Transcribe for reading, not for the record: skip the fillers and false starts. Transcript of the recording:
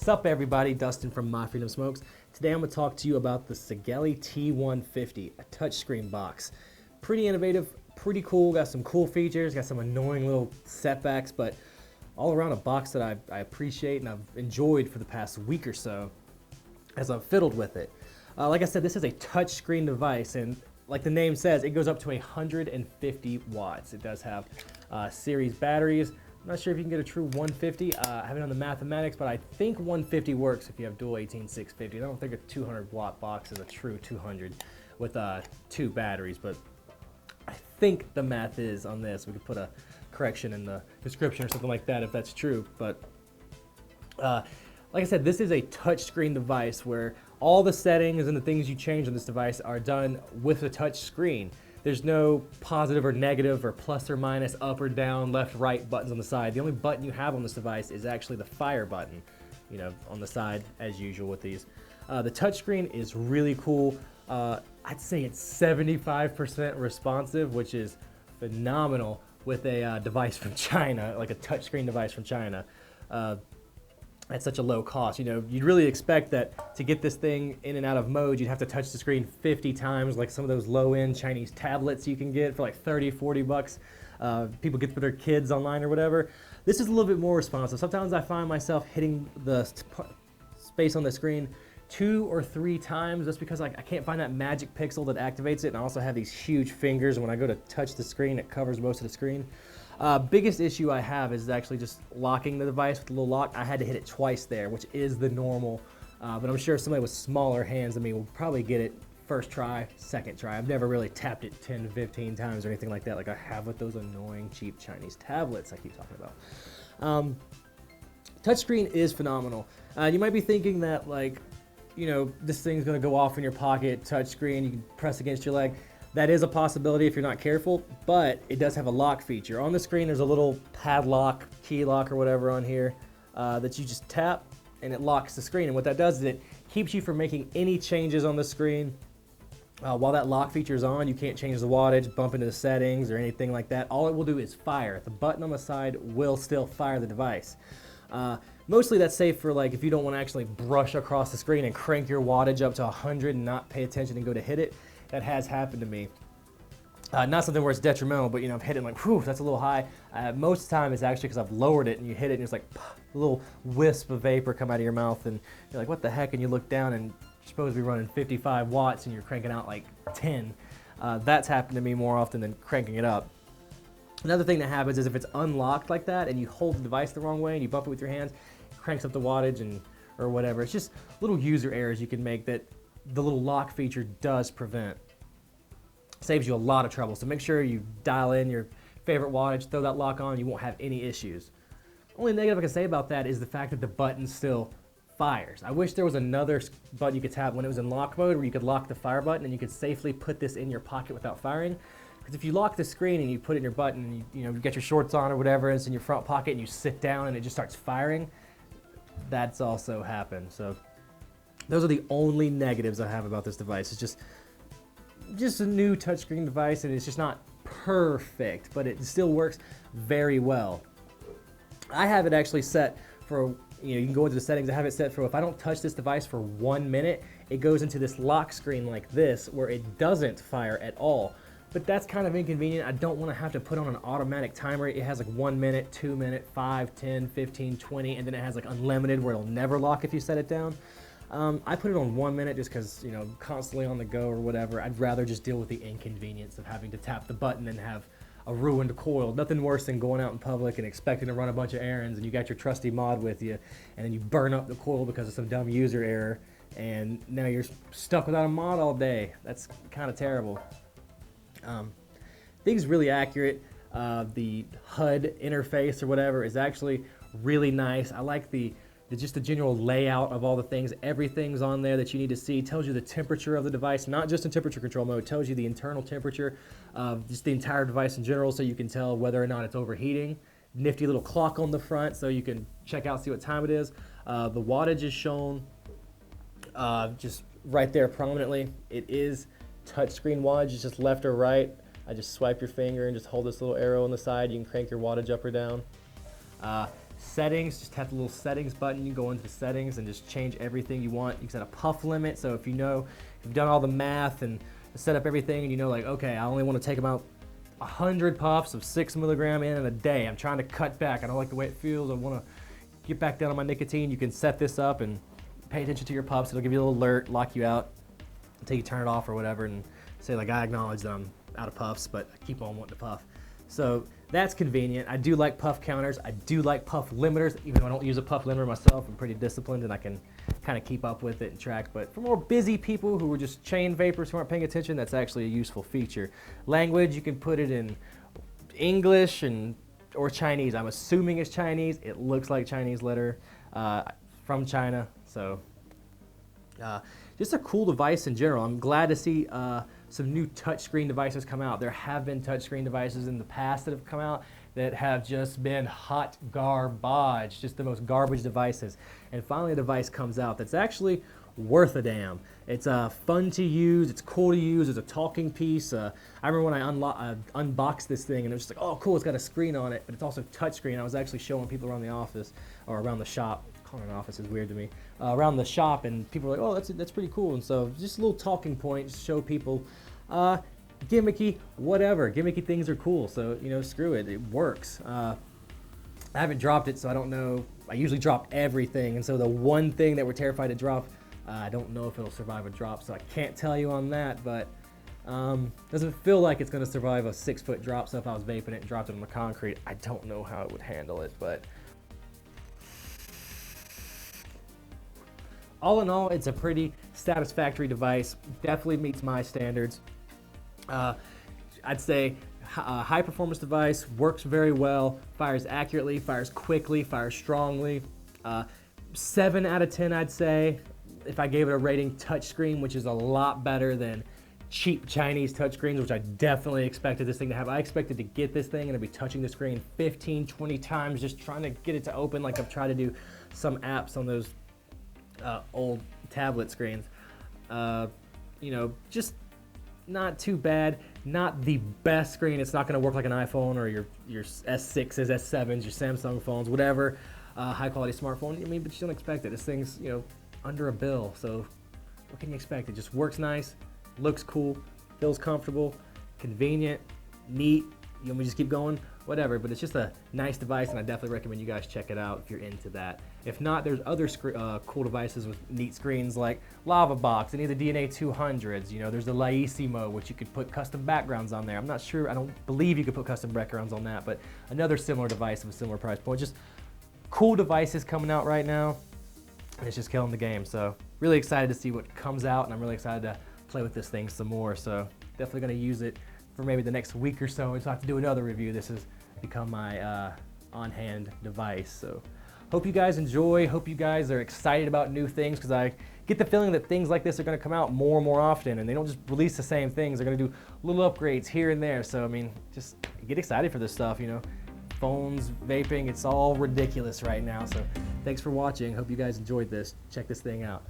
Sup everybody, Dustin from My Freedom Smokes. Today I'm going to talk to you about the SIGELEI T150, a touchscreen box. Pretty innovative, pretty cool, got some cool features, got some annoying little setbacks, but all around a box that I appreciate and I've enjoyed for the past week or so as I've fiddled with it. Like I said, this is a touchscreen device, and like the name says, it goes up to 150 watts. It does have series batteries. I'm not sure if you can get a true 150. I haven't done the mathematics, but I think 150 works if you have dual 18650. I don't think a 200 watt box is a true 200 with 2 batteries, but I think the math is on this. We could put a correction in the description or something like that if that's true. But like I said, this is a touchscreen device where all the settings and the things you change on this device are done with a touch screen. There's no positive or negative or plus or minus, up or down, left, right buttons on the side. The only button you have on this device is actually the fire button, you know, on the side as usual with these. The touchscreen is really cool. I'd say it's 75% responsive, which is phenomenal with a device from China, like a touchscreen device from China. At such a low cost. You know, you'd really expect that to get this thing in and out of mode, you'd have to touch the screen 50 times, like some of those low-end Chinese tablets you can get for like 30, 40 bucks. People get for their kids online or whatever. This is a little bit more responsive. Sometimes I find myself hitting the space on the screen 2 or 3 times just because I can't find that magic pixel that activates it, and I also have these huge fingers, and when I go to touch the screen, it covers most of the screen. Biggest issue I have is actually just locking the device with a little lock. I had to hit it twice there, which is the normal, but I'm sure somebody with smaller hands than me will probably get it first try, second try. I've never really tapped it 10, 15 times or anything like that like I have with those annoying cheap Chinese tablets I keep talking about. Touchscreen is phenomenal. You might be thinking that, like, you know, this thing's gonna go off in your pocket, touchscreen, you can press against your leg. That is a possibility if you're not careful, but it does have a lock feature. On the screen, there's a little padlock, key lock or whatever on here that you just tap and it locks the screen. And what that does is it keeps you from making any changes on the screen. While that lock feature is on, you can't change the wattage, bump into the settings or anything like that. All it will do is fire. The button on the side will still fire the device. Mostly that's safe for, like, if you don't want to actually brush across the screen and crank your wattage up to 100 and not pay attention and go to hit it. That has happened to me. Not something where it's detrimental, but, you know, I've hit it and like, whew, that's a little high. Most of the time it's actually because I've lowered it and you hit it and it's like a little wisp of vapor come out of your mouth and you're like, what the heck? And you look down and you're supposed to be running 55 watts and you're cranking out like 10. That's happened to me more often than cranking it up. Another thing that happens is if it's unlocked like that and you hold the device the wrong way and you bump it with your hands, it cranks up the wattage and or whatever. It's just little user errors you can make that the little lock feature does prevent. Saves you a lot of trouble, so make sure you dial in your favorite wattage, throw that lock on, you won't have any issues. Only negative I can say about that is the fact that the button still fires. I wish there was another button you could tap when it was in lock mode where you could lock the fire button and you could safely put this in your pocket without firing. Because if you lock the screen and you put it in your button and you get your shorts on or whatever, and it's in your front pocket and you sit down and it just starts firing, that's also happened. So those are the only negatives I have about this device. It's just a new touchscreen device and it's just not perfect, but it still works very well. I have it actually set for, you can go into the settings, I have it set for if I don't touch this device for 1 minute, it goes into this lock screen like this where it doesn't fire at all. But that's kind of inconvenient. I don't want to have to put on an automatic timer. It has like 1 minute, 2 minute, 5, 10, 15, 20, and then it has like unlimited where it'll never lock if you set it down. I put it on 1 minute just because, you know, constantly on the go or whatever. I'd rather just deal with the inconvenience of having to tap the button and have a ruined coil. Nothing worse than going out in public and expecting to run a bunch of errands and you got your trusty mod with you and then you burn up the coil because of some dumb user error and now you're stuck without a mod all day. That's kind of terrible. Thing's really accurate. The HUD interface or whatever is actually really nice. I like just the general layout of all the things. Everything's on there that you need to see. It tells you the temperature of the device, not just in temperature control mode. It tells you the internal temperature of just the entire device in general so you can tell whether or not it's overheating. Nifty little clock on the front so you can check out, see what time it is. The wattage is shown just right there prominently. It is touchscreen wattage. It's just left or right. I just swipe your finger and just hold this little arrow on the side. You can crank your wattage up or down. settings, just tap the little settings button. You go into the settings and just change everything you want. You can set a puff limit, so if you know, if you've done all the math and set up everything and you know like, okay, I only want to take about 100 puffs of 6 milligram in a day. I'm trying to cut back. I don't like the way it feels. I want to get back down on my nicotine. You can set this up and pay attention to your puffs. It'll give you a little alert, lock you out until you turn it off or whatever, and say like, I acknowledge that I'm out of puffs, but I keep on wanting to puff. So that's convenient. I do like puff counters. I do like puff limiters, even though I don't use a puff limiter myself. I'm pretty disciplined and I can kind of keep up with it and track. But for more busy people who are just chain vapors who aren't paying attention, that's actually a useful feature. Language, you can put it in English or Chinese. I'm assuming it's Chinese. It looks like Chinese letter from China. So just a cool device in general. I'm glad to see some new touchscreen devices come out. There have been touchscreen devices in the past that have come out that have just been hot garbage, just the most garbage devices. And finally a device comes out that's actually worth a damn. It's fun to use, it's cool to use, it's a talking piece. I remember when I unboxed this thing and it was just like, oh cool, it's got a screen on it, but it's also touchscreen. I was actually showing people around the office, or around the shop. Calling an office is weird to me. Around the shop, and people were like, oh, that's pretty cool. And so just a little talking point, just show people gimmicky, whatever. Gimmicky things are cool, so you know, screw it, it works. I haven't dropped it, so I don't know. I usually drop everything, and so the one thing that we're terrified to drop, I don't know if it'll survive a drop, so I can't tell you on that, but doesn't feel like it's going to survive a 6-foot drop. So if I was vaping it and dropped it on the concrete, I don't know how it would handle it. But all in all, it's a pretty satisfactory device. Definitely meets my standards. I'd say high performance device, works very well, fires accurately, fires quickly, fires strongly. 7 out of 10, I'd say, if I gave it a rating. Touchscreen, which is a lot better than cheap Chinese touchscreens, which I definitely expected this thing to have. I expected to get this thing and to be touching the screen 15, 20 times, just trying to get it to open like I've tried to do some apps on those old tablet screens. You know, just not too bad. Not the best screen. It's not going to work like an iPhone or your S6s, S7s, your Samsung phones, whatever. High quality smartphone. I mean, but you don't expect it. This thing's, you know, under a bill. So what can you expect? It just works nice, looks cool, feels comfortable, convenient, neat. You want me to just keep going? Whatever, but it's just a nice device, and I definitely recommend you guys check it out if you're into that. If not, there's other cool devices with neat screens like Lava Box, any of the DNA 200s. You know, there's the Laissimo, which you could put custom backgrounds on there. I'm not sure, I don't believe you could put custom backgrounds on that, but another similar device of a similar price point. Just cool devices coming out right now, and it's just killing the game. So really excited to see what comes out, and I'm really excited to play with this thing some more. So definitely gonna use it for maybe the next week or so until I have to do another review. This has become my on-hand device. So hope you guys enjoy, hope you guys are excited about new things, because I get the feeling that things like this are gonna come out more and more often, and they don't just release the same things. They're gonna do little upgrades here and there. So I mean, just get excited for this stuff, you know. Phones, vaping, it's all ridiculous right now. So thanks for watching. Hope you guys enjoyed this. Check this thing out.